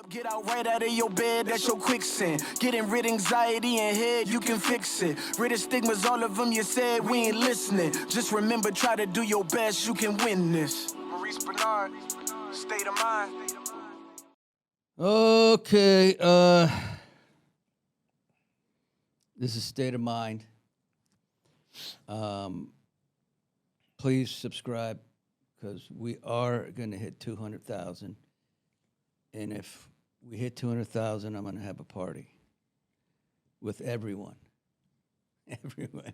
Get out right out of your bed, that's your quicksand. Getting rid of anxiety and head, you can fix it. Rid of stigmas, all of them you said, we ain't listening. Just remember, try to do your best, you can win this. Maurice Benard, State of Mind. Okay, this is State of Mind. Please subscribe, because we are going to hit 200,000. And if we hit 200,000, I'm going to have a party with everyone. Everyone.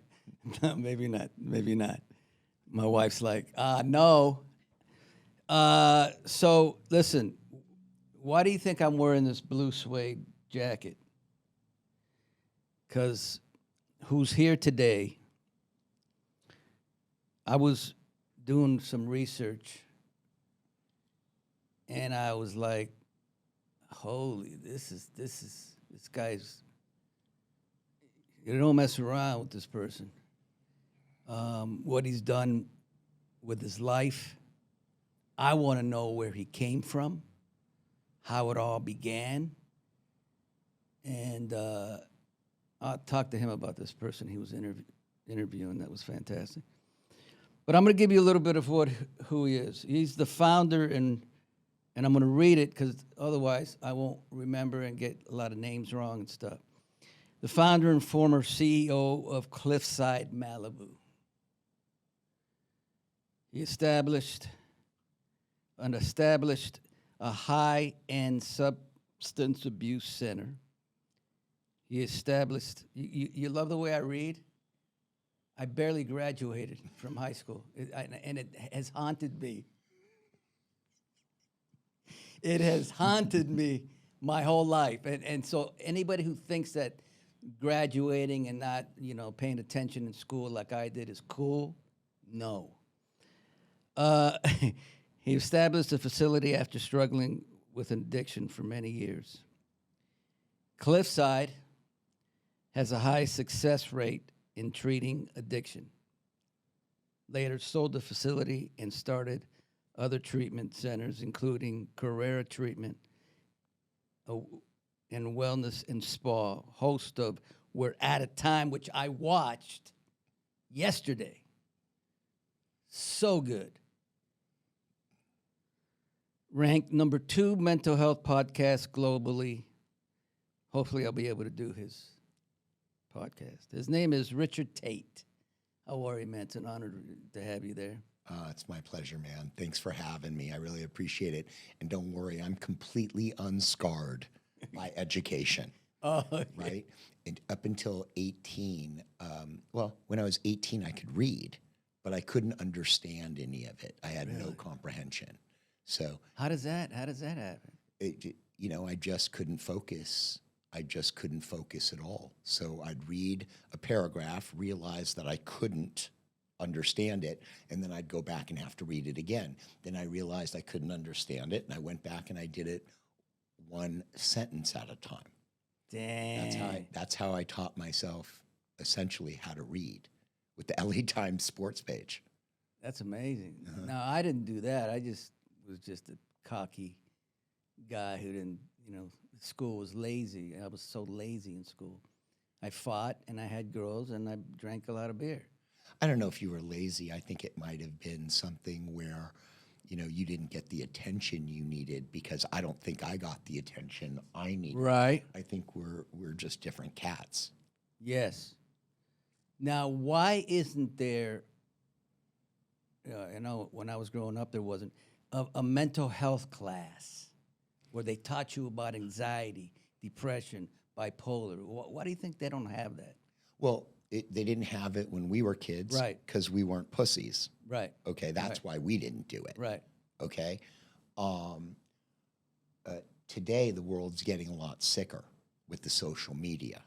No, maybe not. Maybe not. My wife's like, no. So, listen, why do you think I'm wearing this blue suede jacket? Because who's here today, I was doing some research, and I was like, holy, this guy's, you don't mess around with this person. What he's done with his life. I want to know where he came from, how it all began. And I'll talk to him about this person he was interviewing. That was fantastic. But I'm going to give you a little bit of who he is. He's the founder, and I'm going to read it because otherwise I won't remember and get a lot of names wrong and stuff. The founder and former CEO of Cliffside Malibu. He established a high-end substance abuse center. He established, you love the way I read? I barely graduated from high school, and it has haunted me. It has haunted me my whole life. And so anybody who thinks that graduating and not, paying attention in school like I did is cool, no. He established a facility after struggling with an addiction for many years. Cliffside has a high success rate in treating addiction. Later sold the facility and started other treatment centers, including Carrera Treatment and Wellness and Spa, host of We're At a Time, which I watched yesterday. So good. Ranked number 2 mental health podcast globally. Hopefully I'll be able to do his podcast. His name is Richard Taite. How are you, man? It's an honor to have you there. It's my pleasure, man. Thanks for having me. I really appreciate it. And don't worry, I'm completely unscarred by education. Oh, right? And up until 18, when I was 18, I could read, but I couldn't understand any of it. I had no comprehension. So how does that happen? I just couldn't focus. I just couldn't focus at all. So I'd read a paragraph, realize that I couldn't understand it, and then I'd go back and have to read it again. Then I realized I couldn't understand it, and I went back and I did it one sentence at a time. Dang. That's how I taught myself essentially how to read with the LA Times sports page. That's amazing. No, I didn't do that. I was just a cocky guy who didn't, school was lazy. I was so lazy in school. I fought, and I had girls, and I drank a lot of beer. I don't know if you were lazy. I think it might have been something where, you didn't get the attention you needed, because I don't think I got the attention I needed. Right. I think we're just different cats. Yes. Now, why isn't there, when I was growing up, there wasn't a mental health class where they taught you about anxiety, depression, bipolar? Why do you think they don't have that? Well, they didn't have it when we were kids, right? Because we weren't pussies, right? Okay, that's why we didn't do it, right? Okay. Today, the world's getting a lot sicker with the social media.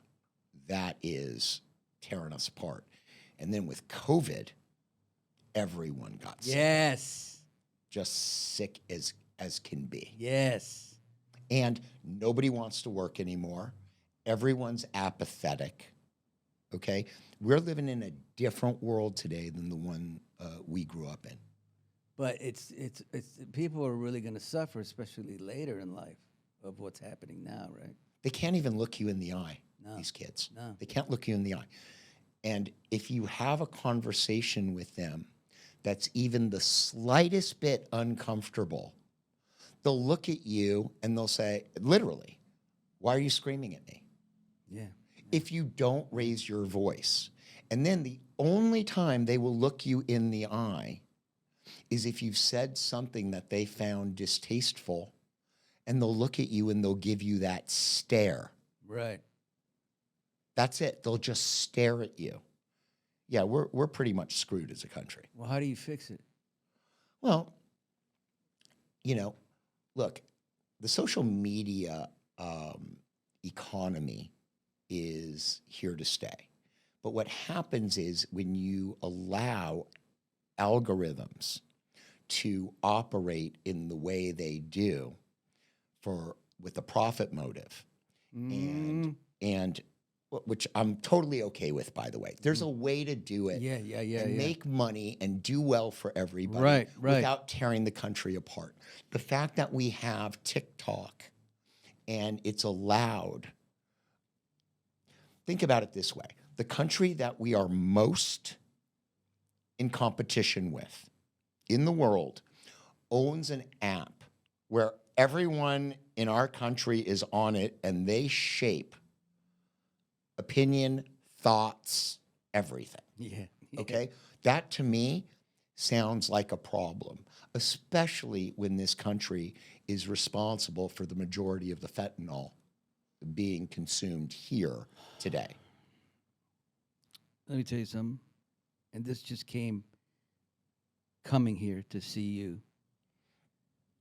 That is tearing us apart. And then with COVID, everyone got sick. Yes. Just sick as can be. Yes. And nobody wants to work anymore. Everyone's apathetic. Okay? We're living in a different world today than the one we grew up in. But it's people are really going to suffer, especially later in life. of what's happening now, right? They can't even look you in the eye, No. these kids. No. They can't look you in the eye. And if you have a conversation with them that's even the slightest bit uncomfortable, they'll look at you and they'll say, literally, why are you screaming at me? Yeah. If you don't raise your voice. And then the only time they will look you in the eye is if you've said something that they found distasteful, and they'll look at you and they'll give you that stare. Right. That's it. They'll just stare at you. Yeah, we're pretty much screwed as a country. Well, how do you fix it? Well, look, the social media economy is here to stay. But what happens is when you allow algorithms to operate in the way they do with a profit motive, and which I'm totally okay with, by the way. There's a way to do it and make money and do well for everybody Right. without tearing the country apart. The fact that we have TikTok and it's allowed, think about it this way. The country that we are most in competition with in the world owns an app where everyone in our country is on it and they shape opinion, thoughts, everything. Yeah. Okay? That to me sounds like a problem, especially when this country is responsible for the majority of the fentanyl being consumed here today. Let me tell you something. And this just came coming here to see you.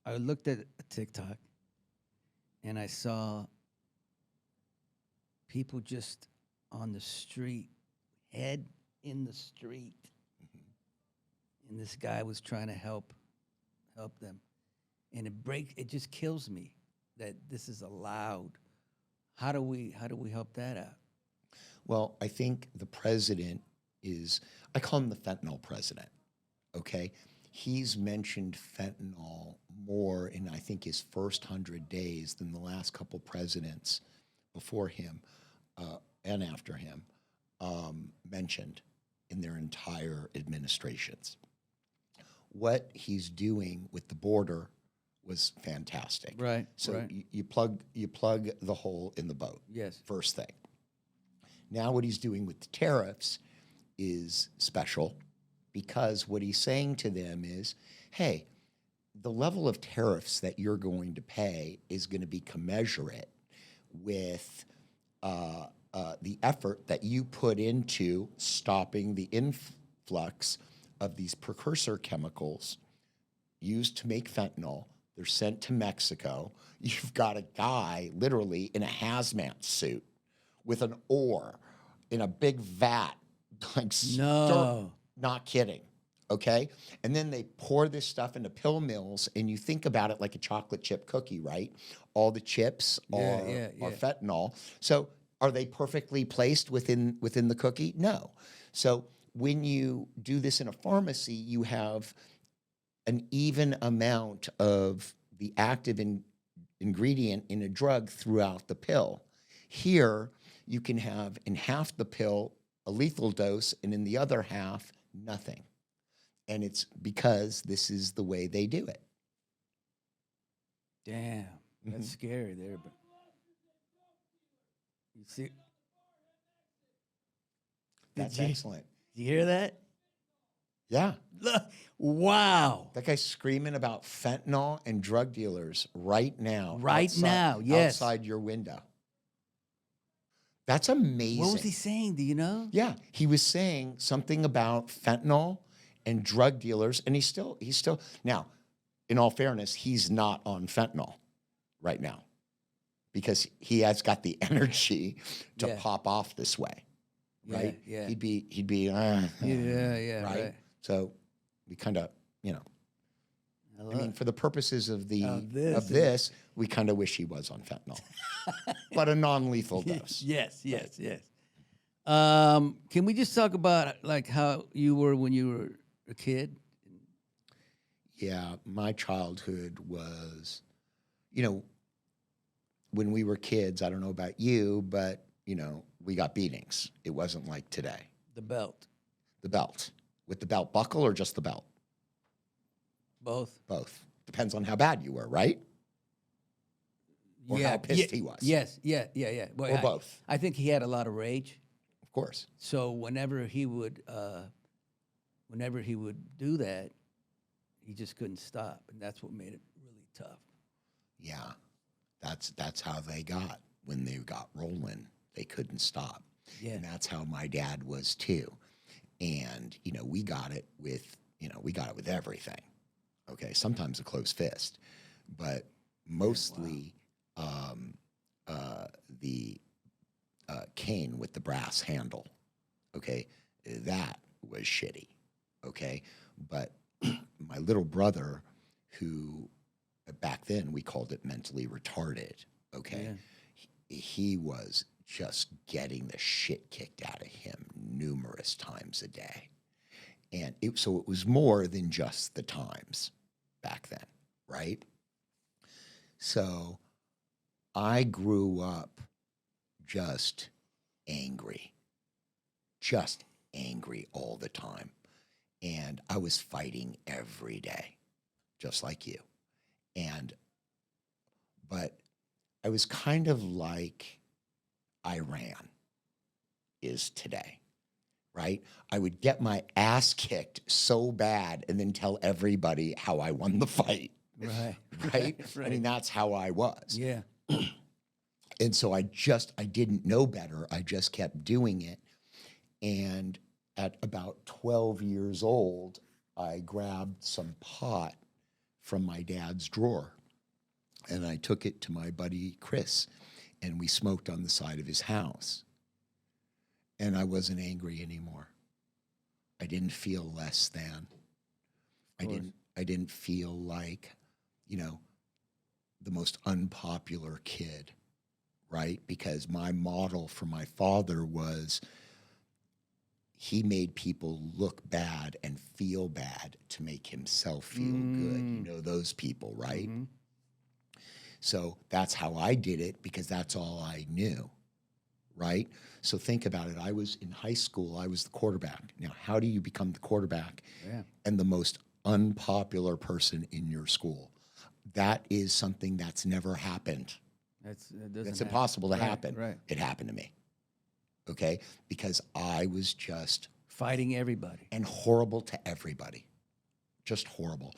I looked at a TikTok and I saw people just on the street, head in the street. And this guy was trying to help them. And it just kills me that this is allowed. How do we help that out? Well, I think the president I call him the fentanyl president, okay? He's mentioned fentanyl more in, I think, his first 100 days than the last couple presidents before him and after him mentioned in their entire administrations. What he's doing with the border was fantastic. Right. So right. you plug the hole in the boat. Yes. First thing. Now what he's doing with the tariffs is special because what he's saying to them is, hey, the level of tariffs that you're going to pay is going to be commensurate with the effort that you put into stopping the influx of these precursor chemicals used to make fentanyl. They're sent to Mexico. You've got a guy literally in a hazmat suit with an oar in a big vat, like No. not kidding, okay? And then they pour this stuff into pill mills, and you think about it like a chocolate chip cookie, right? All the chips are fentanyl. So are they perfectly placed within the cookie? No. So when you do this in a pharmacy, you have an even amount of the active ingredient in a drug throughout the pill. Here, you can have in half the pill a lethal dose, and in the other half, nothing. And it's because this is the way they do it. Damn, that's scary there. But you see, That's excellent. Did you hear that? Yeah. Wow. That guy's screaming about fentanyl and drug dealers right now. Now, yes. Outside your window. That's amazing. What was he saying? Do you know? Yeah, he was saying something about fentanyl and drug dealers, and he's still now, in all fairness, he's not on fentanyl right now because he has got the energy to pop off this way, right? Yeah. He'd be Yeah. right? So we kind of, I mean, for the purposes of this, we kind of wish he was on fentanyl, but a non-lethal dose. Yes. Can we just talk about like how you were when you were a kid? Yeah, my childhood was, when we were kids, I don't know about you, but, you know, we got beatings. It wasn't like today. The belt. The belt. With the belt buckle or just the belt? Both. Both. Depends on how bad you were, right? Or how pissed he was. Yes, yeah. Well, Or both. I think he had a lot of rage. Of course. So whenever he would do that, he just couldn't stop, and that's what made it really tough. Yeah. That's how they got when they got rolling. They couldn't stop. Yeah. And that's how my dad was too. And, you know, we got it with everything. Okay. Sometimes a closed fist, but mostly the cane with the brass handle. Okay. That was shitty. Okay. But my little brother, who back then we called it mentally retarded. Okay. Yeah. He was just getting the shit kicked out of him numerous times a day. And so it was more than just the times back then, right? So I grew up just angry all the time. And I was fighting every day, just like you. But I was kind of like Iran is today, right? I would get my ass kicked so bad and then tell everybody how I won the fight. Right. Right? I mean, that's how I was. Yeah. And so I didn't know better. I just kept doing it. And at about 12 years old, I grabbed some pot from my dad's drawer and I took it to my buddy Chris, and we smoked on the side of his house. And I wasn't angry anymore. I didn't feel less than. I didn't feel like, you know, the most unpopular kid, right? Because my model for my father was he made people look bad and feel bad to make himself feel good. You know those people, right? Mm-hmm. So that's how I did it because that's all I knew, right? So think about it. I was in high school. I was the quarterback. Now, how do you become the quarterback and the most unpopular person in your school? That is something that's never happened. That's impossible to happen. Right. It happened to me, okay? Because I was just fighting everybody. And horrible to everybody. Just horrible.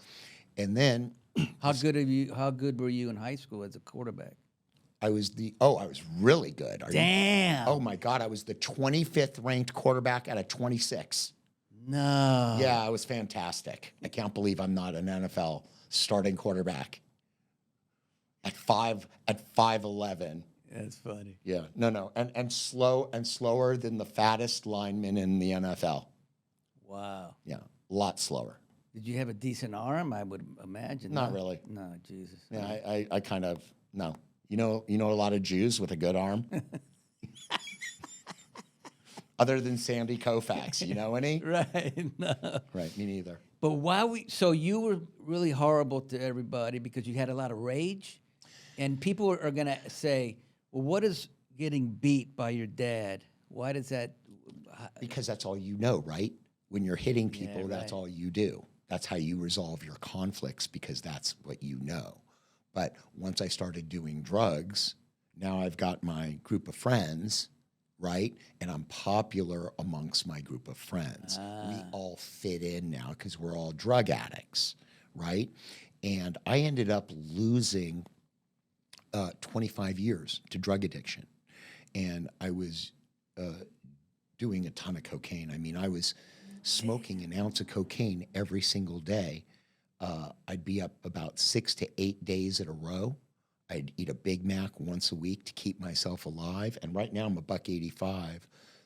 And then... How good were you in high school as a quarterback? I was really good. Damn. Oh my God, I was the 25th ranked quarterback out of 26. No. Yeah, I was fantastic. I can't believe I'm not an NFL starting quarterback. At 5'11". That's funny. Yeah. No. And slower than the fattest lineman in the NFL. Wow. Yeah. A lot slower. Did you have a decent arm? I would imagine. Not really. No, Jesus. Yeah, I kind of, no. You know a lot of Jews with a good arm? Other than Sandy Koufax, you know any? Right, no. Right, me neither. But so you were really horrible to everybody because you had a lot of rage? And people are going to say, well, what is getting beat by your dad? Why does that? Because that's all you know, right? When you're hitting people, that's all you do. That's how you resolve your conflicts because that's what you know. But once I started doing drugs, now I've got my group of friends, right? And I'm popular amongst my group of friends. We all fit in now because we're all drug addicts, right? And I ended up losing 25 years to drug addiction. And I was doing a ton of cocaine. I mean, I was smoking an ounce of cocaine every single day. I'd be up about 6 to 8 days in a row. I'd eat a Big Mac once a week to keep myself alive. And right now I'm $185.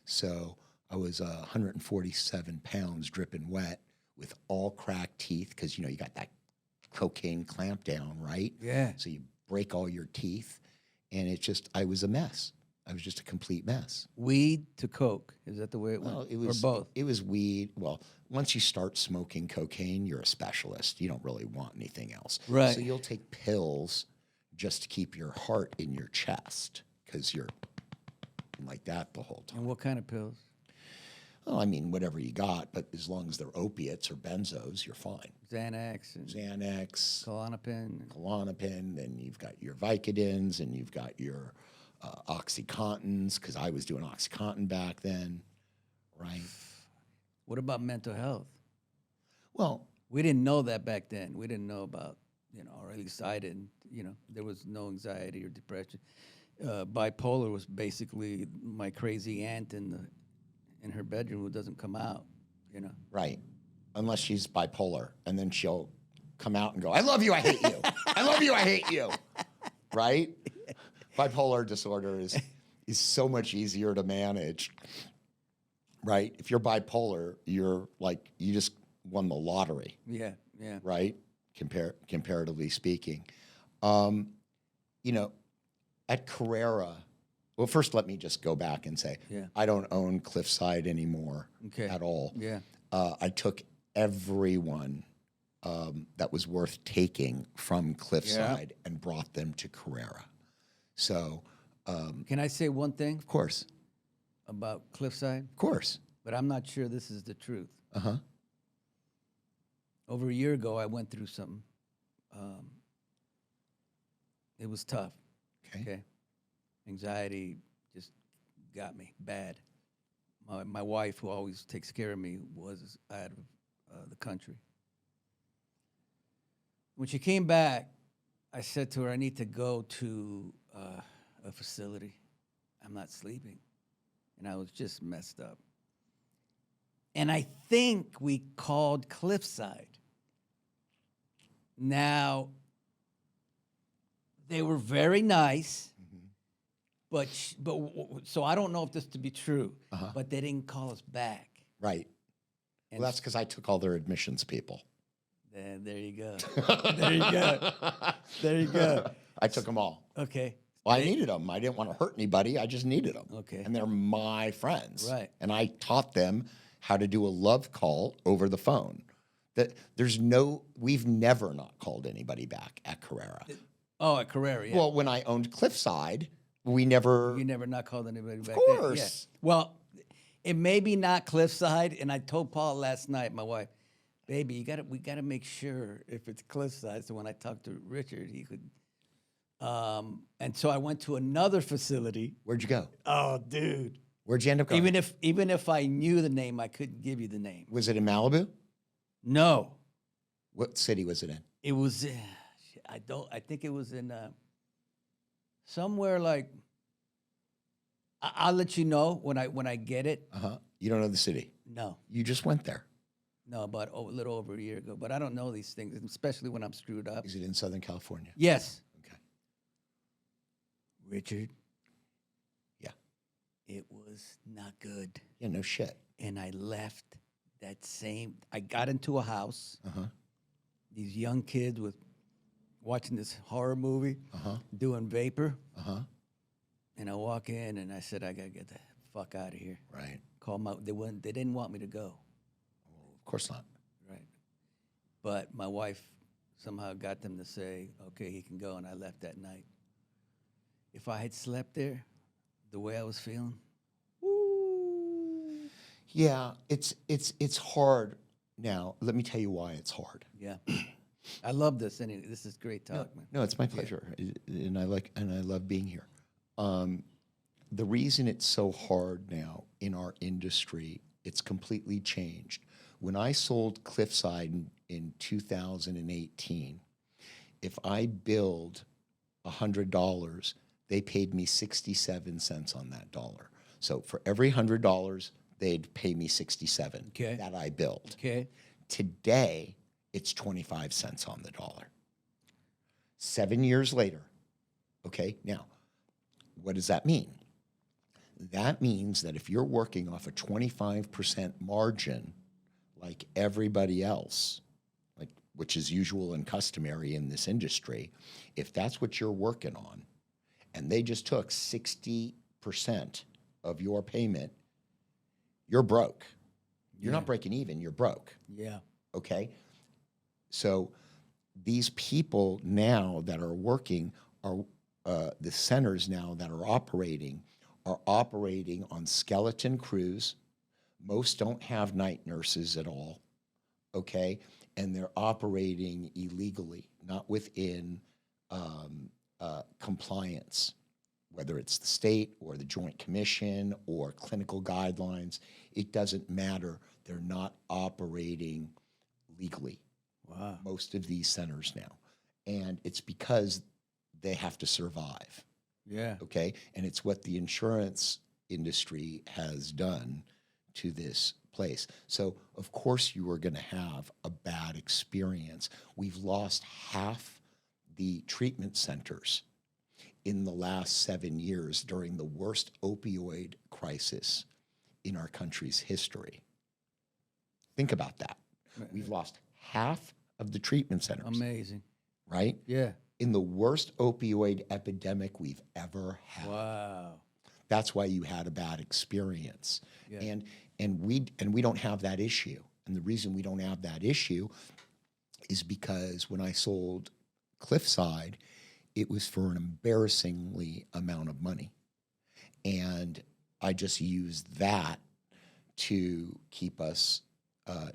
So I was 147 pounds dripping wet with all cracked teeth because, you know, you got that cocaine clamp down, right? Yeah. So you break all your teeth. And I was a mess. I was just a complete mess. Weed to coke. Is that the way it went? Well, it was, or both? It was weed. Well, once you start smoking cocaine, you're a specialist. You don't really want anything else. Right. So you'll take pills just to keep your heart in your chest because you're like that the whole time. And what kind of pills? Well, I mean, whatever you got, but as long as they're opiates or benzos, you're fine. Xanax and Xanax, Klonopin. then you've got your Vicodins, and you've got your Oxycontins, because I was doing Oxycontin back then, right? What about mental health? Well, We didn't know that back then. We didn't know about, or at least I didn't, there was no anxiety or depression. Bipolar was basically my crazy aunt in her bedroom who doesn't come out, right. Unless she's bipolar, and then she'll come out and go, I love you, I hate you. I love you, I hate you. Right? Bipolar disorder is so much easier to manage. Right? If you're bipolar, you're like, you just won the lottery. Yeah. Right? Comparatively speaking. At Carrera, well, first let me just go back and say, I don't own Cliffside anymore at all. Yeah. I took everyone that was worth taking from Cliffside and brought them to Carrera. So, Can I say one thing of course, about Cliffside? of course. But I'm not sure this is the truth. Uh-huh. Over a year ago, I went through something. It was tough. Okay. Anxiety just got me bad. My wife, who always takes care of me, was out of the country. When she came back, I said to her, I need to go to a facility. I'm not sleeping. And I was just messed up. And I think we called Cliffside. Now, they were very nice, but so I don't know if this to be true, but they didn't call us back. Right. And Well, that's because I took all their admissions people. there you go. There you go. There you go. I took them all. Okay. Well, I needed them. I didn't want to hurt anybody. I just needed them. Okay. And they're my friends. Right. And I taught them how to do a love call over the phone. That we've never not called anybody back at Carrera. Oh, at Carrera, yeah. Well, when I owned Cliffside, we never. You never not called anybody back. Of course. Yeah. Well, it may be not Cliffside, and I told Paul last night, my wife, baby, we gotta make sure if it's Cliffside. So when I talked to Richard, he could. And so I went to another facility. Where'd you go? Oh, dude. Where'd you end up going? Even if I knew the name, I couldn't give you the name. Was it in Malibu? No. What city was it in? It was. I think it was in somewhere like. I'll let you know when I get it. You don't know the city? No. You just went there. No, about a little over a year ago. But I don't know these things, especially when I'm screwed up. Is it in Southern California? Yes. Okay. Richard. Yeah. It was not good. Yeah, no shit. And I left I got into a house. These young kids watching this horror movie, doing vapor. And I walk in and I said, I gotta get the fuck out of here. Right. They didn't want me to go. Of course not. Right. But my wife somehow got them to say, okay, he can go, and I left that night. If I had slept there, the way I was feeling, yeah, it's hard now. Let me tell you why it's hard. yeah. I love this. Anyway, this is great talk, man. No, it's my pleasure, and I love being here. The reason it's so hard now in our industry, it's completely changed. When I sold Cliffside in 2018, if I billed $100, they paid me 67 cents on that dollar. So for every $100, they'd pay me 67 that I billed. Okay. Today, it's 25 cents on the dollar. 7 years later, okay, now, what does that mean? That means that if you're working off a 25% margin like everybody else, which is usual and customary in this industry, if that's what you're working on, and they just took 60% of your payment, you're broke. You're not breaking even, you're broke. Yeah. Okay? So these people now that are working are the centers now that are operating on skeleton crews. Most don't have night nurses at all, okay? And they're operating illegally, not within compliance, whether it's the state or the Joint Commission or clinical guidelines. It doesn't matter. They're not operating legally. Wow. Most of these centers now. And it's because they have to survive. Yeah. Okay. And it's what the insurance industry has done to this place. So, of course, you are going to have a bad experience. We've lost half the treatment centers in the last 7 years during the worst opioid crisis in our country's history. Think about that. We've lost half of the treatment centers. Amazing. Right? Yeah. In the worst opioid epidemic we've ever had. Wow. That's why you had a bad experience. Yeah. And we don't have that issue. And the reason we don't have that issue is because when I sold Cliffside, it was for an embarrassingly amount of money. And I just used that to keep us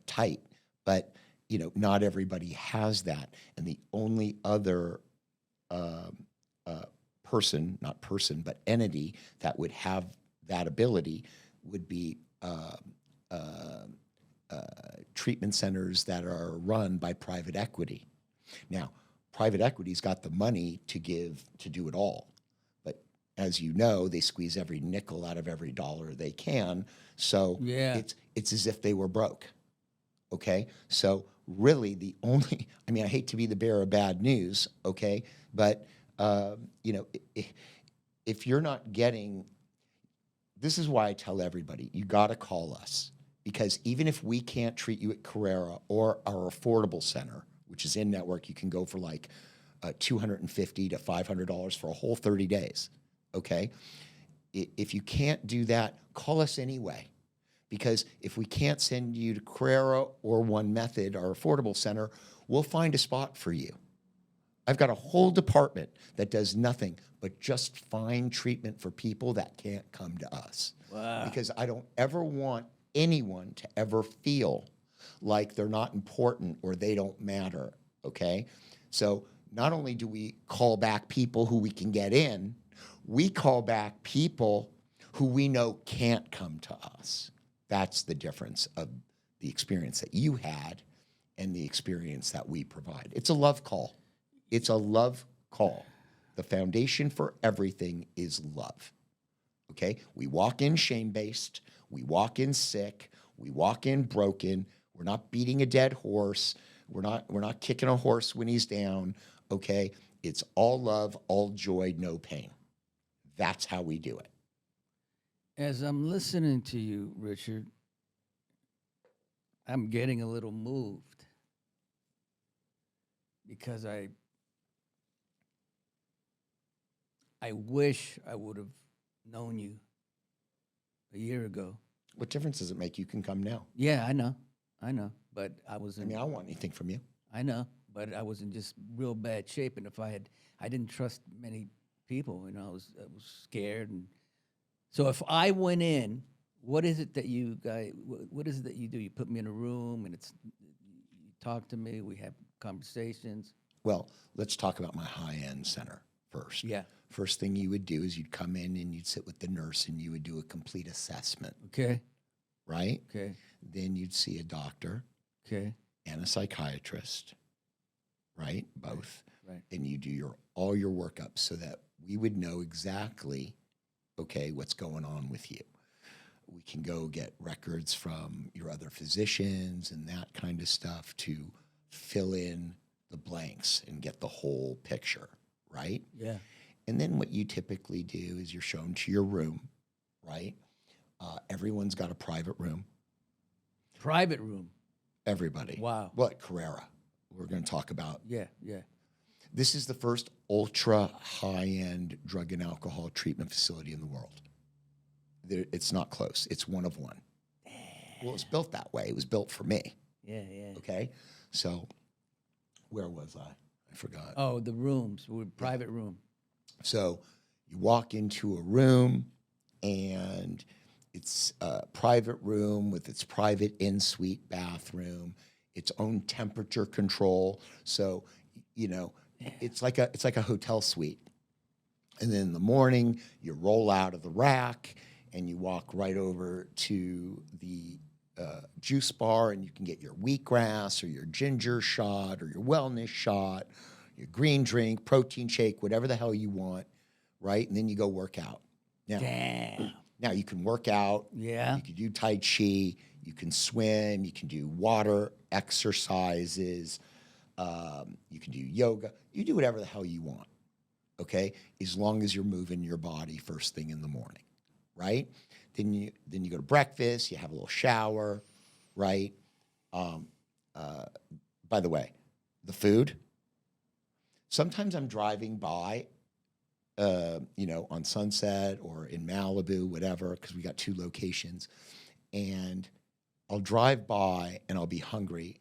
tight. But, you know, not everybody has that. And the only other but entity that would have that ability would be treatment centers that are run by private equity. Now, private equity's got the money to do it all. But as you know, they squeeze every nickel out of every dollar they can. So Yeah. it's as if they were broke. Okay? So really the only, I mean, I hate to be the bearer of bad news, okay? But, you know, if you're not getting, this is why I tell everybody, you got to call us. Because even if we can't treat you at Carrera or our affordable center, which is in network, you can go for like $250 to $500 for a whole 30 days, okay? If you can't do that, call us anyway. Because if we can't send you to Carrera or One Method, our affordable center, we'll find a spot for you. I've got a whole department that does nothing but just find treatment for people that can't come to us. Wow. Because I don't ever want anyone to ever feel like they're not important or they don't matter, okay? So not only do we call back people who we can get in, we call back people who we know can't come to us. That's the difference of the experience that you had and the experience that we provide. It's a love call. It's a love call. The foundation for everything is love, okay? We walk in shame-based. We walk in sick. We walk in broken. We're not beating a dead horse. We're not kicking a horse when he's down, okay? It's all love, all joy, no pain. That's how we do it. As I'm listening to you, Richard, I'm getting a little moved because I wish I would have known you a year ago. What difference does it make? You can come now. Yeah, I know, but I was I in. mean, I don't want anything from you. I know, but I was in just real bad shape, and if I didn't trust many people. You know, I was scared, and so if I went in, what is it that you guys? What is it that you do? You put me in a room, and you talk to me. We have conversations. Well, let's talk about my high-end center first. Yeah. First thing you would do is you'd come in and you'd sit with the nurse and you would do a complete assessment. Okay. Right? Okay. Then you'd see a doctor. Okay. And a psychiatrist. Right? Both. Right. And you do all your workup so that we would know exactly, okay, what's going on with you. We can go get records from your other physicians and that kind of stuff to fill in the blanks and get the whole picture, right? Yeah. And then what you typically do is you're shown to your room, right? Everyone's got a private room. Private room. Everybody. Wow. Well, at Carrera, we're going to talk about. Yeah, yeah. This is the first ultra high-end drug and alcohol treatment facility in the world. It's not close. It's one of one. Well, it's built that way. It was built for me. Yeah, yeah. Okay? So where was I? I forgot. Oh, the rooms. Private room. So you walk into a room, and it's a private room with its private in-suite bathroom, its own temperature control. So, you know, it's like a hotel suite. And then in the morning, you roll out of the rack and you walk right over to the juice bar, and you can get your wheatgrass or your ginger shot or your wellness shot, your green drink, protein shake, whatever the hell you want, right? And then you go work out. Now, Damn. now you can work out. Yeah. You can do Tai Chi. You can swim. You can do water exercises. You can do yoga. You do whatever the hell you want, okay? As long as you're moving your body first thing in the morning, right? Then you go to breakfast. You have a little shower, right? By the way, the food. Sometimes I'm driving by, on Sunset or in Malibu, whatever, because we got 2 locations, and I'll drive by and I'll be hungry,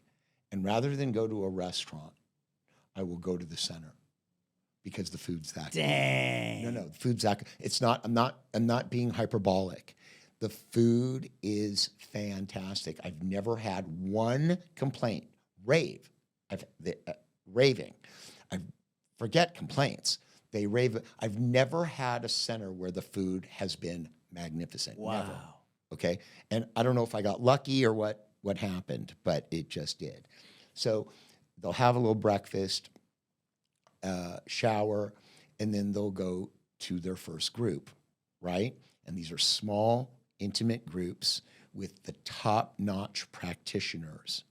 and rather than go to a restaurant, I will go to the center because the food's that good. Dang. No, the food's that good. It's not. I'm not being hyperbolic. The food is fantastic. I've never had one complaint. Raving. I forget complaints. They rave. I've never had a center where the food has been magnificent. Wow. Never. Okay. And I don't know if I got lucky or what happened, but it just did. So they'll have a little breakfast, shower, and then they'll go to their first group, right? And these are small, intimate groups with the top-notch practitioners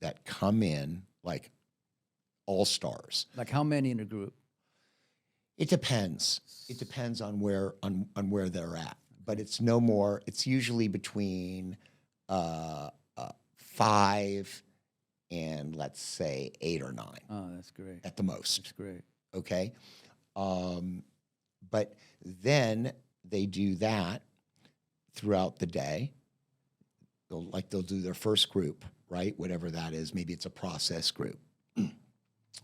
that come in like all-stars. Like how many in a group? It depends. It depends on where they're at, but it's no more. It's usually between 5 and let's say 8 or 9. Oh, that's great. At the most. That's great. Okay, but then they do that throughout the day. They'll do their first group, right? Whatever that is. Maybe it's a process group.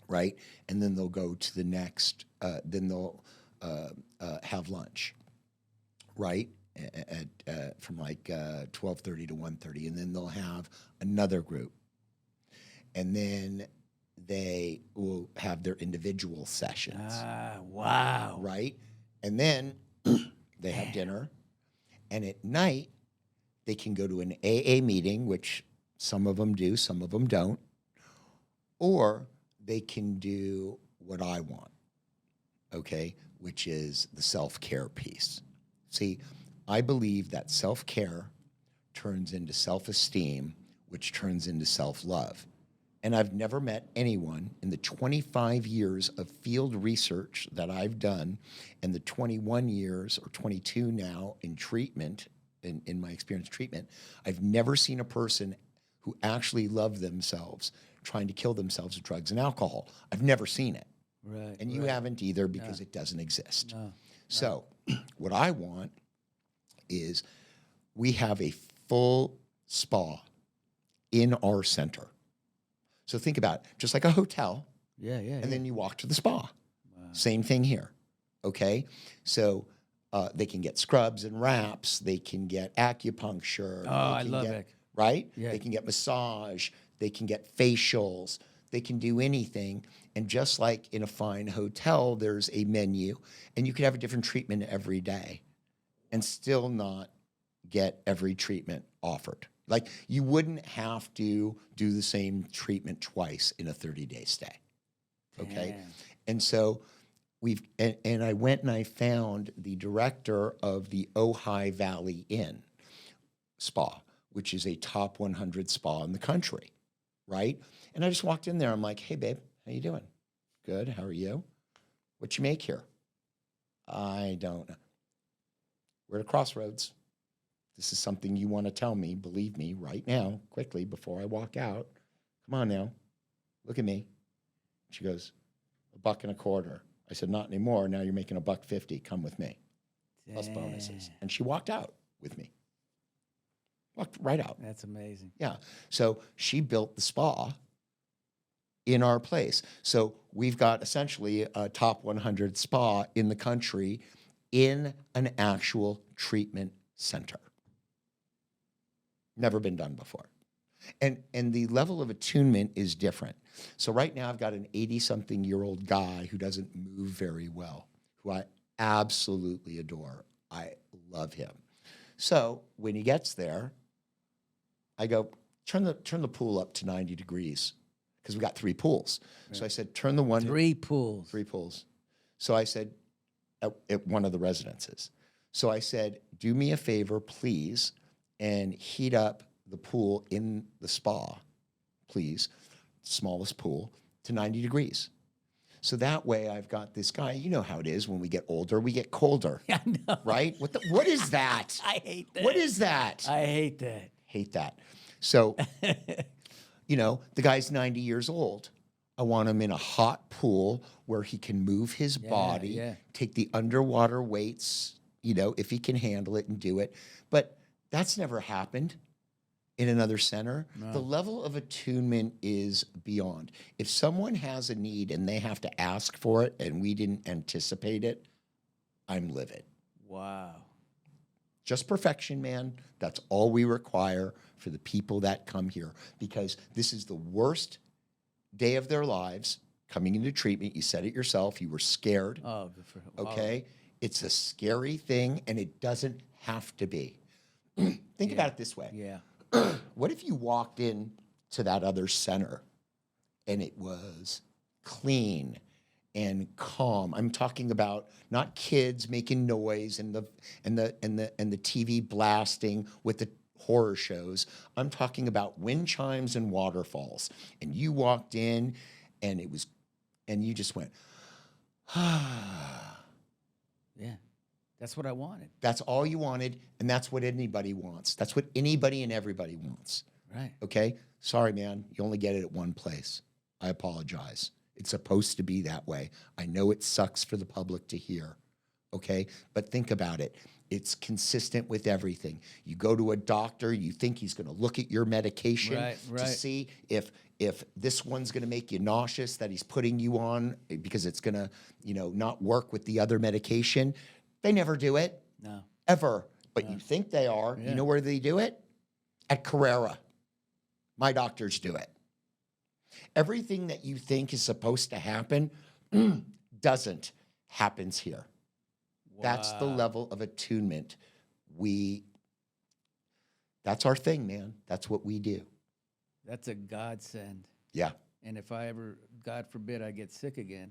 Right, and then they'll go to the next. Then they'll have lunch, right, at from like 12:30 to 1:30, and then they'll have another group, and then they will have their individual sessions. Ah, wow. Right, and then they have dinner, and at night they can go to an AA meeting, which some of them do, some of them don't, or they can do what I want, okay, which is the self-care piece. See, I believe that self-care turns into self-esteem, which turns into self-love. And I've never met anyone in the 25 years of field research that I've done and the 21 years or 22 now in treatment, in my experience treatment, I've never seen a person who actually loved themselves trying to kill themselves with drugs and alcohol. I've never seen it. Right. And you haven't either because it doesn't exist. No. So what I want is we have a full spa in our center. So think about it, just like a hotel, Yeah. and then you walk to the spa. Wow. Same thing here, okay? So they can get scrubs and wraps. They can get acupuncture. Oh, I can love get, it. Right? Yeah. They can get massage. They can get facials. They can do anything. And just like in a fine hotel, there's a menu, and you could have a different treatment every day and still not get every treatment offered. Like you wouldn't have to do the same treatment twice in a 30-day stay. Okay? Damn. And so and I went and I found the director of the Ojai Valley Inn Spa, which is a top 100 spa in the country, right? And I just walked in there. I'm like, hey, babe, how you doing? Good. How are you? What you make here? I don't know. We're at a crossroads. This is something you want to tell me, believe me, right now, quickly, before I walk out. Come on now. Look at me. She goes, $1.25. I said, not anymore. Now you're making $1.50. Come with me. Plus bonuses. And she walked out with me. Walked right out. That's amazing. Yeah. So she built the spa in our place. So we've got essentially a top 100 spa in the country in an actual treatment center. Never been done before. And the level of attunement is different. So right now I've got an 80-something-year-old guy who doesn't move very well, who I absolutely adore. I love him. So when he gets there, I go, turn the pool up to 90 degrees, because we got 3 pools. Right. So I said, turn the one. 3 pools. 3 pools. So I said, at one of the residences. So I said, do me a favor, please, and heat up the pool in the spa, please, smallest pool, to 90 degrees. So that way I've got this guy, you know how it is when we get older, we get colder. I know. Right? What is that? I hate that. What is that? I hate that. Hate that. So, you know, the guy's 90 years old. I want him in a hot pool where he can move his body, take the underwater weights, you know, if he can handle it and do it. But that's never happened in another center. No. The level of attunement is beyond. If someone has a need and they have to ask for it and we didn't anticipate it, I'm livid. Wow. Just perfection, man. That's all we require for the people that come here, because this is the worst day of their lives coming into treatment. You said it yourself. You were scared. Oh, okay. It's a scary thing, and it doesn't have to be. Think about it this way. Yeah. What if you walked in to that other center and it was clean and calm? I'm talking about not kids making noise and the TV blasting with the horror shows. I'm talking about wind chimes and waterfalls. And you walked in and you just went, ah. Yeah. That's what I wanted. That's all you wanted, and that's what anybody wants. That's what anybody and everybody wants. Right. Okay? Sorry, man. You only get it at one place. I apologize. It's supposed to be that way. I know it sucks for the public to hear. Okay? But think about it. It's consistent with everything. You go to a doctor, you think he's going to look at your medication to see if this one's going to make you nauseous that he's putting you on because it's going to, you know, not work with the other medication. They never do it. No. Ever. But you think they are. Yeah. You know where they do it? At Carrera. My doctors do it. Everything that you think is supposed to happen doesn't. Happens here. Wow. That's the level of attunement. That's our thing, man. That's what we do. That's a godsend. Yeah. And if I ever, God forbid, I get sick again,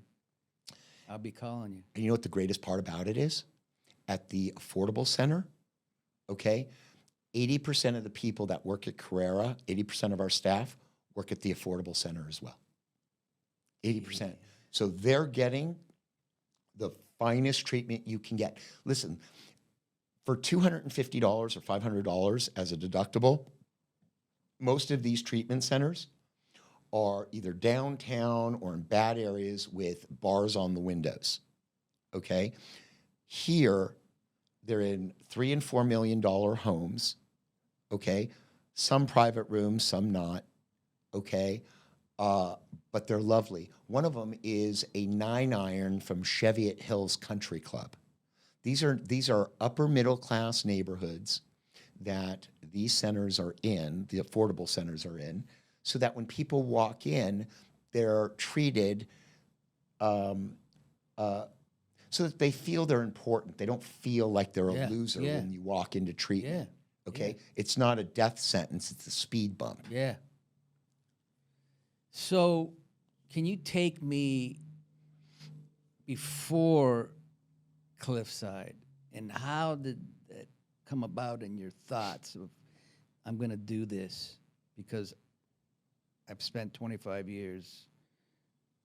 I'll be calling you. And you know what the greatest part about it is? At the Affordable Center, okay, 80% of the people that work at Carrera, 80% of our staff work at the Affordable Center as well. 80%. Yeah. So they're getting the finest treatment you can get. Listen, for $250 or $500 as a deductible, most of these treatment centers are either downtown or in bad areas with bars on the windows, okay? Here, they're in $3 and $4 million homes, okay? Some private rooms, some not, okay? But they're lovely. One of them is a 9-iron from Cheviot Hills Country Club. These are upper middle class neighborhoods that these centers are in, the affordable centers are in, so that when people walk in, they're treated so that they feel they're important. They don't feel like they're a loser when you walk into treatment. Yeah. Okay? Yeah. It's not a death sentence, it's a speed bump. Yeah. So, can you take me before Cliffside, and how did that come about in your thoughts of, I'm going to do this because I've spent 25 years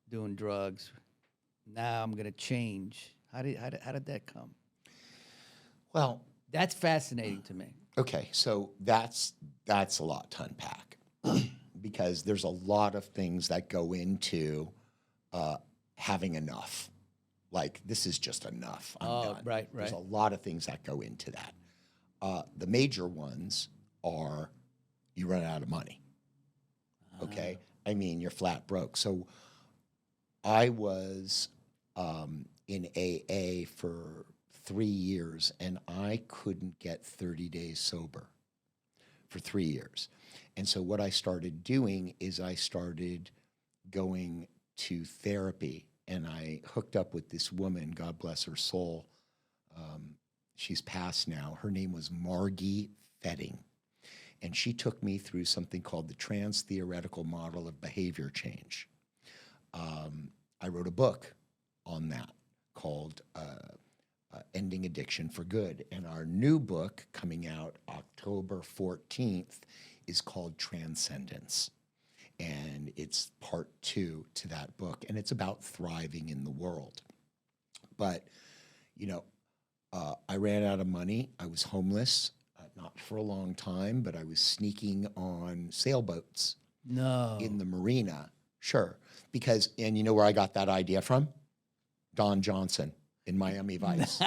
doing drugs. Now I'm going to change. How did that come? Well, that's fascinating to me. Okay, so that's a lot to unpack because there's a lot of things that go into having enough. Like, this is just enough. I'm done. Right. There's a lot of things that go into that. The major ones are you run out of money. Okay? I mean, you're flat broke. So I was in AA for 3 years, and I couldn't get 30 days sober for 3 years. And so what I started doing is I started going to therapy, and I hooked up with this woman, God bless her soul. She's passed now. Her name was Margie Fetting. And she took me through something called the Trans-Theoretical Model of Behavior Change. I wrote a book on that called Ending Addiction for Good. And our new book coming out October 14th is called Transcendence. And it's part 2 to that book. And it's about thriving in the world. But, you know, I ran out of money. I was homeless, not for a long time, but I was sneaking on sailboats in the marina. Sure. Because, and you know where I got that idea from? Don Johnson in Miami Vice,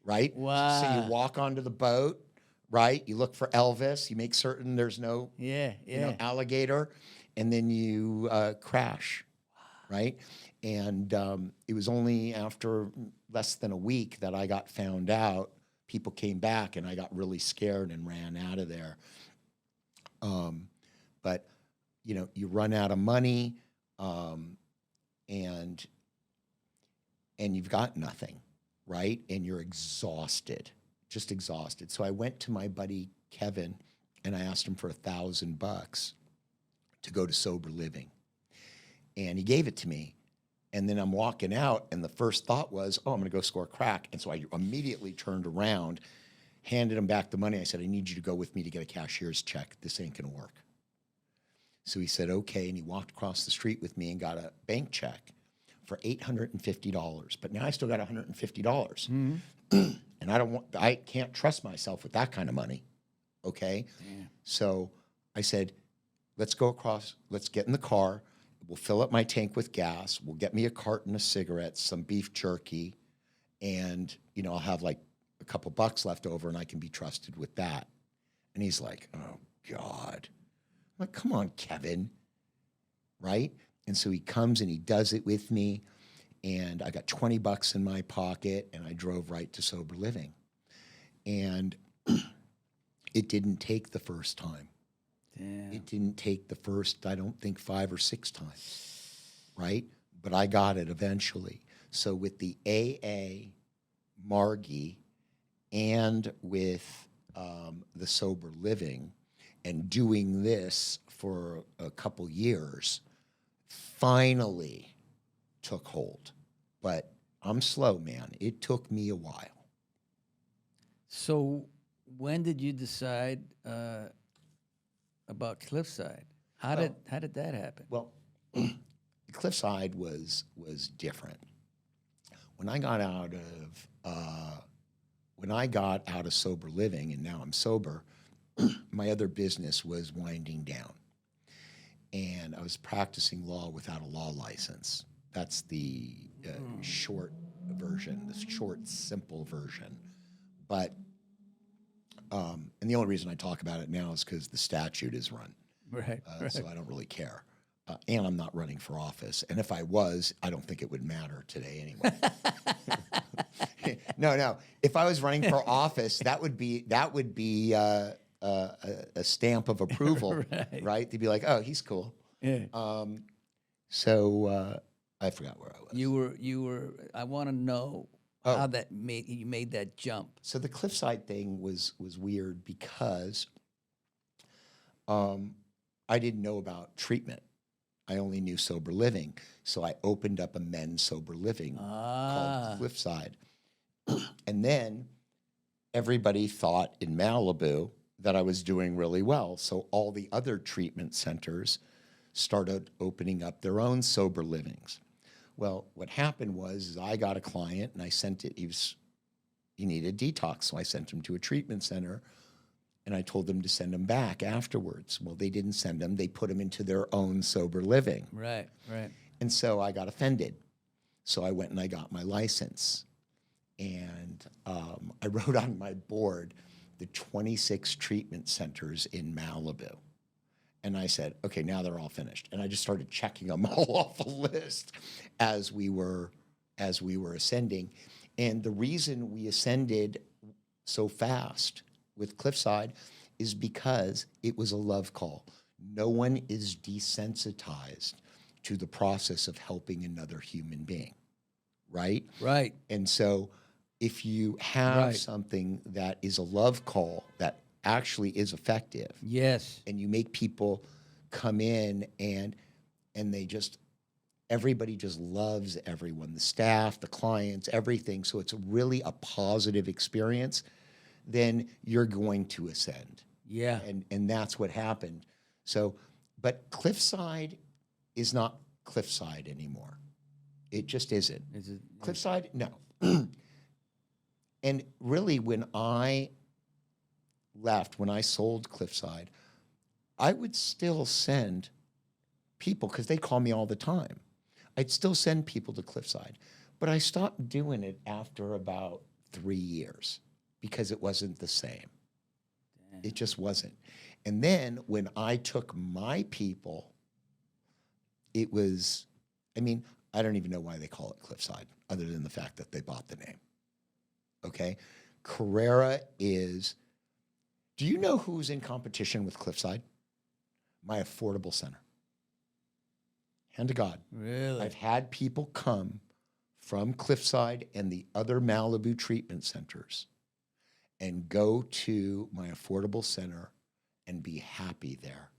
right? Wow. So you walk onto the boat, right? You look for Elvis. You make certain there's no you know, alligator, and then you crash, right? And it was only after less than a week that I got found out. People came back, and I got really scared and ran out of there. But, you know, you run out of money, and you've got nothing, right? And you're exhausted, just exhausted. So I went to my buddy Kevin, and I asked him for $1,000 to go to sober living. And he gave it to me. And then I'm walking out, and the first thought was, oh, I'm going to go score crack. And so I immediately turned around, handed him back the money. I said, I need you to go with me to get a cashier's check. This ain't going to work. So he said, okay. And he walked across the street with me and got a bank check for $850. But now I still got $150. And I can't trust myself with that kind of money. Okay. Damn. So I said, let's go across, let's get in the car. We'll fill up my tank with gas. We'll get me a carton of cigarettes, some beef jerky, and, you know, I'll have like a couple bucks left over, and I can be trusted with that. And he's like, oh, God. I'm like, come on, Kevin, right? And so he comes and he does it with me, and I got $20 in my pocket, and I drove right to sober living. And it didn't take the first time. Damn. It didn't take the first, I don't think, 5 or 6 times, right? But I got it eventually. So with the AA, Margie, and with the sober living, and doing this for a couple years, finally took hold. But I'm slow, man. It took me a while. So when did you decide about Cliffside? How did that happen? Well, Cliffside was different. When I got out of sober living, and now I'm sober, my other business was winding down, and I was practicing law without a law license. That's the short version, the short, simple version. But and the only reason I talk about it now is because the statute is run. Right. So I don't really care. And I'm not running for office. And if I was, I don't think it would matter today anyway. No. If I was running for office, that would be a stamp of approval, right? They'd be like, oh, he's cool. Yeah. So I forgot where I was. You were. I want to know how you made that jump. So the Cliffside thing was weird because I didn't know about treatment. I only knew sober living. So I opened up a men's sober living called Cliffside. And then everybody thought in Malibu that I was doing really well. So all the other treatment centers started opening up their own sober livings. Well, what happened was I got a client, and I sent it. He needed detox, so I sent him to a treatment center, and I told them to send him back afterwards. Well, they didn't send him. They put him into their own sober living. Right. And so I got offended. So I went and I got my license. And I wrote on my board the 26 treatment centers in Malibu. And I said, okay, now they're all finished. And I just started checking them all off the list as we were ascending. And the reason we ascended so fast with Cliffside is because it was a love call. No one is desensitized to the process of helping another human being, right? Right. And so if you have Right. something that is a love call that actually is effective, Yes. and you make people come in and they just, everybody just loves everyone, the staff, the clients, everything. So it's really a positive experience, then you're going to ascend. Yeah. And that's what happened. So, but Cliffside is not Cliffside anymore. It just isn't. Is it? Cliffside, no. And really, when I left, when I sold Cliffside, I would still send people, because they call me all the time. I'd still send people to Cliffside, but I stopped doing it after about 3 years because it wasn't the same. Damn. It just wasn't. And then when I took my people, it was, I mean, I don't even know why they call it Cliffside, other than the fact that they bought the name. Okay? Carrera is, do you know who's in competition with Cliffside? My affordable center. Hand to God. Really? I've had people come from Cliffside and the other Malibu treatment centers and go to my affordable center and be happy there.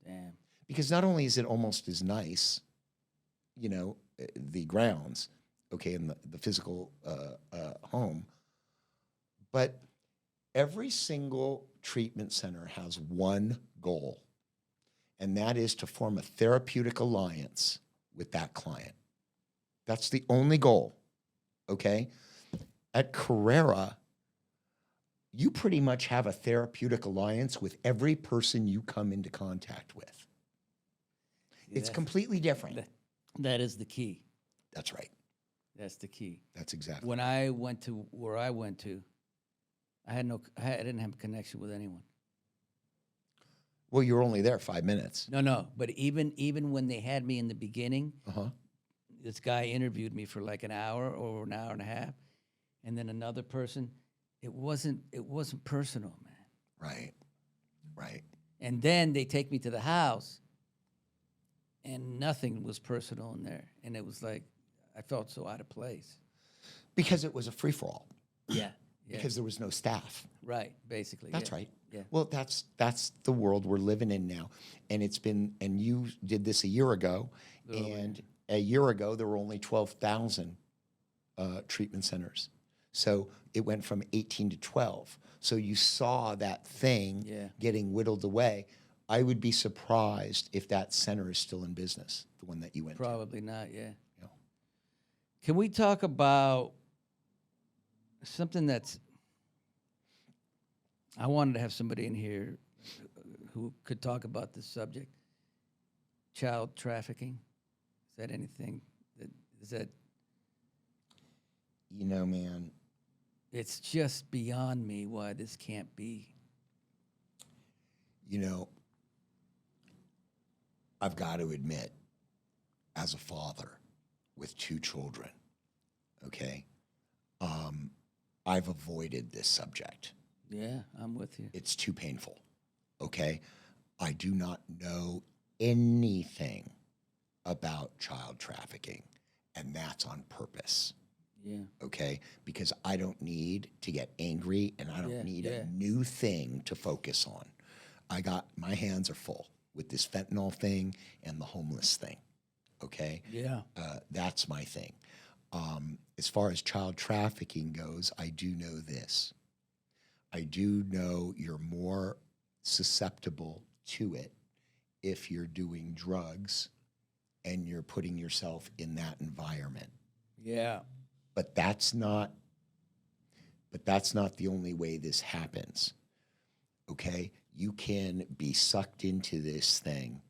Damn. Because not only is it almost as nice, you know, the grounds, okay, and the physical home, but every single treatment center has one goal, and that is to form a therapeutic alliance with that client. That's the only goal, okay? At Carrera, you pretty much have a therapeutic alliance with every person you come into contact with. It's completely different. That is the key. That's right. That's the key. That's exactly. When I went to where I went to, I didn't have a connection with anyone. Well, you were only there 5 minutes. No. But even when they had me in the beginning, Uh-huh. this guy interviewed me for like an hour or an hour and a half, and then another person. It wasn't personal, man. Right. Right. And then they take me to the house, and nothing was personal in there, and it was like I felt so out of place. Because it was a free-for-all. Yeah. Because there was no staff. Right. Basically. That's yeah. right. Yeah. Well, that's the world we're living in now. And it's been, and you did this a year ago, and a year ago there were only 12,000 treatment centers. So it went from 18 to 12. So you saw that thing getting whittled away. I would be surprised if that center is still in business, the one that you went to. Probably not. Yeah. No. Can we talk about something that's? I wanted to have somebody in here who could talk about this subject. Child trafficking. Is that anything? Is that? You know, man. It's just beyond me why this can't be. You know, I've got to admit, as a father with 2 children, okay, I've avoided this subject. Yeah, I'm with you. It's too painful, okay? I do not know anything about child trafficking, and that's on purpose. Yeah. Okay, because I don't need to get angry, and I don't need a new thing to focus on. My hands are full with this fentanyl thing and the homeless thing. Okay. Yeah. That's my thing. As far as child trafficking goes, I do know this. I do know you're more susceptible to it if you're doing drugs and you're putting yourself in that environment. Yeah. But that's not the only way this happens. Okay? You can be sucked into this thing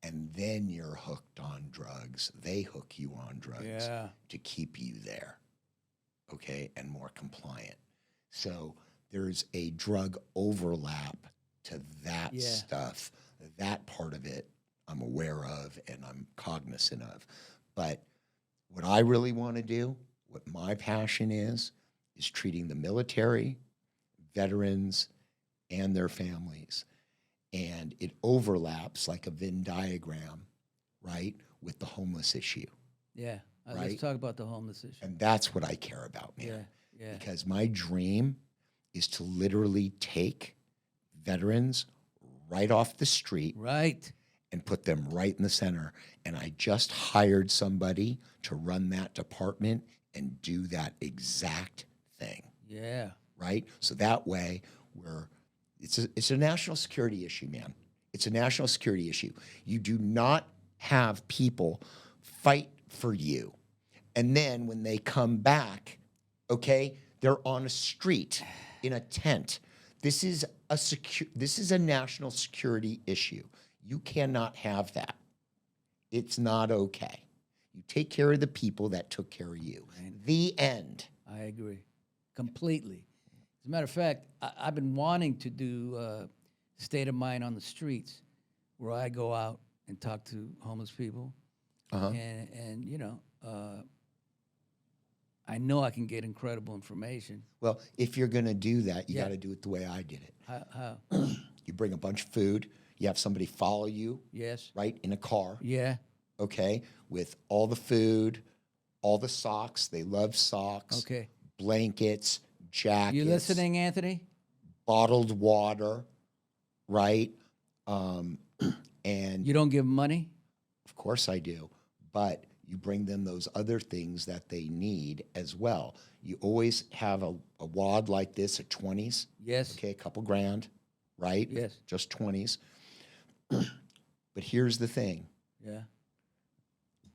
and then you're hooked on drugs. They hook you on drugs to keep you there. Okay? And more compliant. So there's a drug overlap to that stuff that part of it I'm aware of and I'm cognizant of. But what I really want to do, what my passion is treating the military, veterans, and their families. And it overlaps like a Venn diagram, right, with the homeless issue. Yeah. Right? Let's talk about the homeless issue. And that's what I care about, man. Yeah. Yeah. Because my dream is to literally take veterans right off the street Right. and put them right in the center. And I just hired somebody to run that department and do that exact thing. Yeah. Right? So that way it's a national security issue, man. It's a national security issue. You do not have people fight for you. And then when they come back, okay, they're on a street in a tent. This is a national security issue. You cannot have that. It's not okay. You take care of the people that took care of you. Right. The end. I agree completely. As a matter of fact, I've been wanting to do State of Mind on the Streets, where I go out and talk to homeless people, and you know, I know I can get incredible information. Well, if you're going to do that, you got to do it the way I did it. How? You bring a bunch of food. You have somebody follow you, Yes. right, in a car, Yeah. okay, with all the food, all the socks. They love socks. Okay. Blankets, jackets. You listening, Anthony? Bottled water, right? And You don't give 'em money? of course I do, but you bring them those other things that they need as well. You always have a wad like this at 20s. Yes. Okay, a couple grand, right? Yes. Just 20s. But here's the thing. Yeah.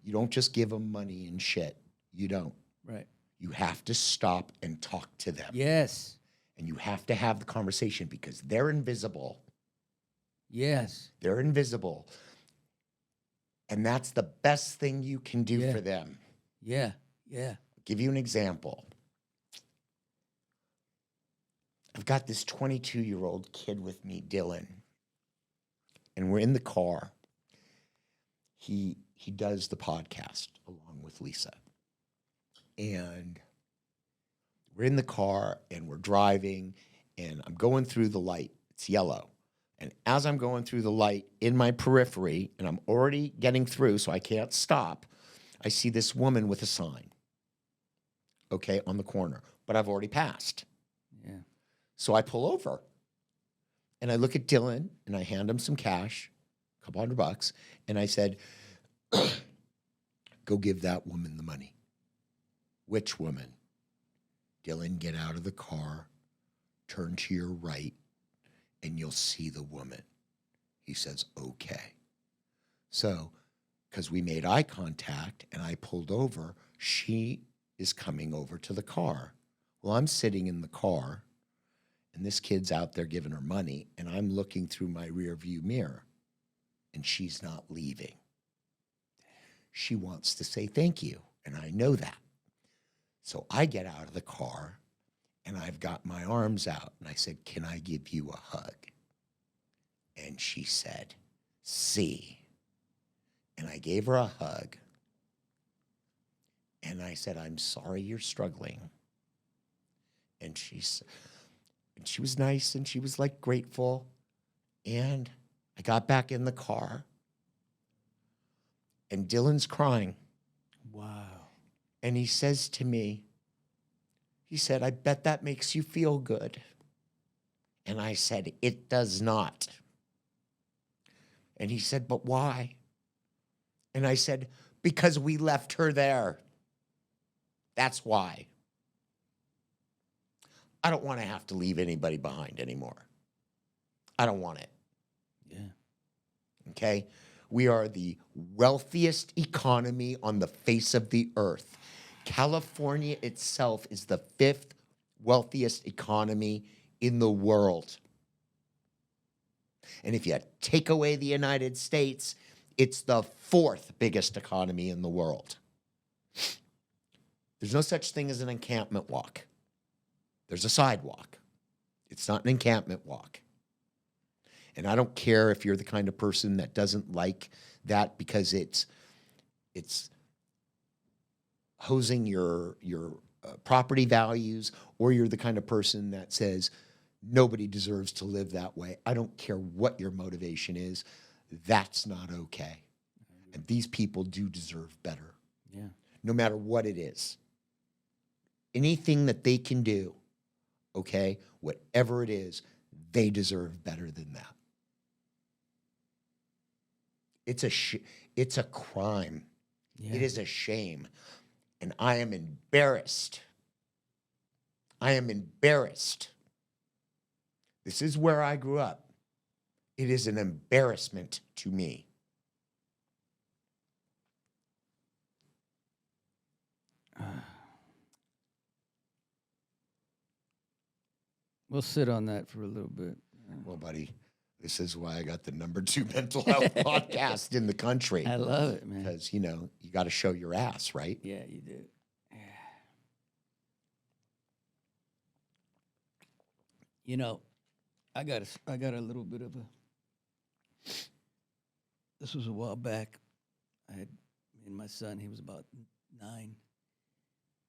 You don't just give them money and shit. You don't. Right. You have to stop and talk to them. Yes. And you have to have the conversation because they're invisible. Yes. They're invisible. And that's the best thing you can do Yeah. for them. Yeah. Yeah. I'll give you an example. I've got this 22-year-old kid with me, Dylan. And we're in the car. He does the podcast along with Lisa. And we're in the car and we're driving and I'm going through the light. It's yellow. And as I'm going through the light in my periphery, and I'm already getting through, so I can't stop, I see this woman with a sign, okay, on the corner. But I've already passed. Yeah. So I pull over, and I look at Dylan, and I hand him some cash, a couple $100, and I said, go give that woman the money. Which woman? Dylan, get out of the car, turn to your right, and you'll see the woman. He says, okay. So, because we made eye contact and I pulled over, she is coming over to the car. Well, I'm sitting in the car and this kid's out there giving her money and I'm looking through my rear view mirror and she's not leaving. She wants to say thank you, and I know that. So I get out of the car and I've got my arms out and I said, can I give you a hug? And she said, see. And I gave her a hug. And I said, I'm sorry you're struggling. And she was nice and she was like grateful. And I got back in the car. And Dylan's crying. Wow. And he says to me, he said, I bet that makes you feel good. And I said, it does not. And he said, but why? And I said, because we left her there. That's why. I don't want to have to leave anybody behind anymore. I don't want it. Yeah. Okay? We are the wealthiest economy on the face of the earth. California itself is the 5th wealthiest economy in the world. And if you take away the United States, it's the 4th biggest economy in the world. There's no such thing as an encampment walk. There's a sidewalk. It's not an encampment walk. And I don't care if you're the kind of person that doesn't like that because it's hosing your property values, or you're the kind of person that says nobody deserves to live that way. I don't care what your motivation is. That's not okay. And these people do deserve better. Yeah. No matter what it is. Anything that they can do, okay, whatever it is, they deserve better than that. It's a crime. Yeah. It is a shame. And I am embarrassed. I am embarrassed. This is where I grew up. It is an embarrassment to me. We'll sit on that for a little bit. Well, buddy, this is why I got the #2 mental health podcast in the country. I love it, man. Because, you got to show your ass, right? Yeah, you do. I got a little bit of a. This was a while back. I had me and my son. He was about 9.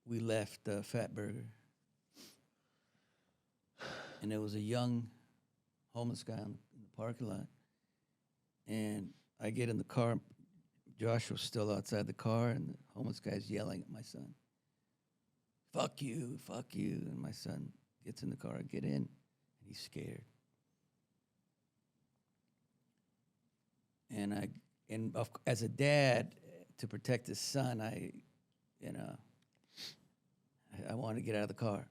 We left Fatburger, and there was a young homeless guy in the parking lot. And I get in the car. Joshua's still outside the car, and the homeless guy's yelling at my son, fuck you. And my son gets in the car. I get in, and he's scared. And as a dad, to protect his son, I wanted to get out of the car,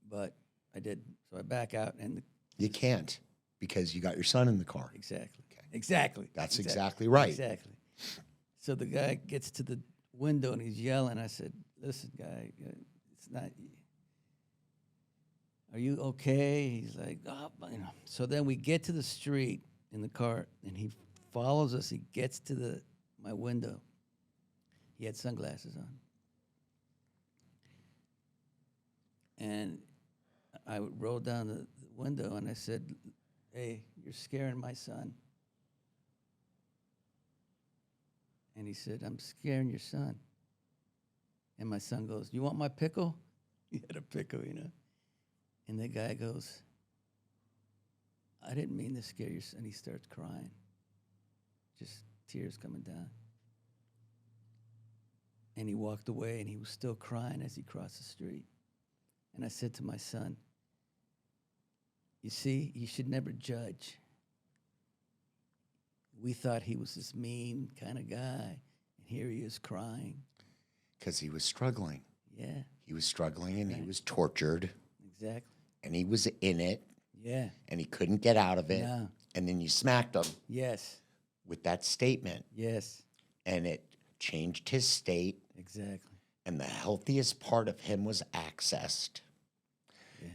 but I didn't. So I back out, and You can't, because you got your son in the car. exactly. Okay. Exactly. That's exactly right. Exactly. So the guy gets to the window and he's yelling. I said, listen, guy, it's not, are you okay? He's like, oh, So then we get to the street in the car, and he follows us. He gets to my window. He had sunglasses on. And I rolled down the window and I said, hey, you're scaring my son. And he said, I'm scaring your son. And my son goes, you want my pickle? He had a pickle, And the guy goes, I didn't mean to scare your son. He starts crying, just tears coming down. And he walked away, and he was still crying as he crossed the street. And I said to my son, you see, you should never judge. We thought he was this mean kind of guy, and here he is crying. Because he was struggling. Yeah. He was struggling, and he was tortured. Exactly. And he was in it. Yeah. And he couldn't get out of it. No. And then you smacked him. Yes. With that statement. Yes. And it changed his state. Exactly. And the healthiest part of him was accessed. Yeah.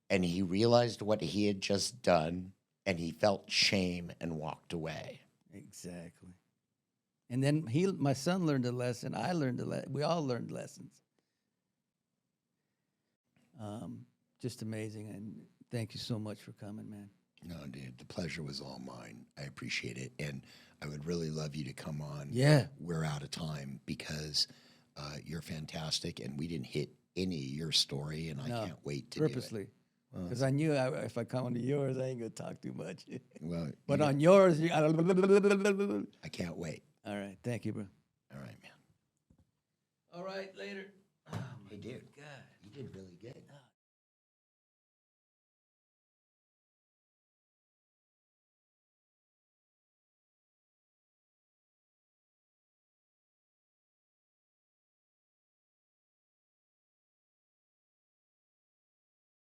And he realized what he had just done, and he felt shame and walked away. Exactly. And then my son learned a lesson. I learned a lesson. We all learned lessons. Just amazing. And thank you so much for coming, man. No, dude, the pleasure was all mine. I appreciate it. And I would really love you to come on. Yeah. We're out of time because you're fantastic, and we didn't hit any of your story, and I can't wait to purposely. do it. Because I knew if I come on to yours, I ain't going to talk too much. Well, But on yours, I can't wait. all right. Thank you, bro. All right, man. All right, later. Hey, dude, God. you did really good.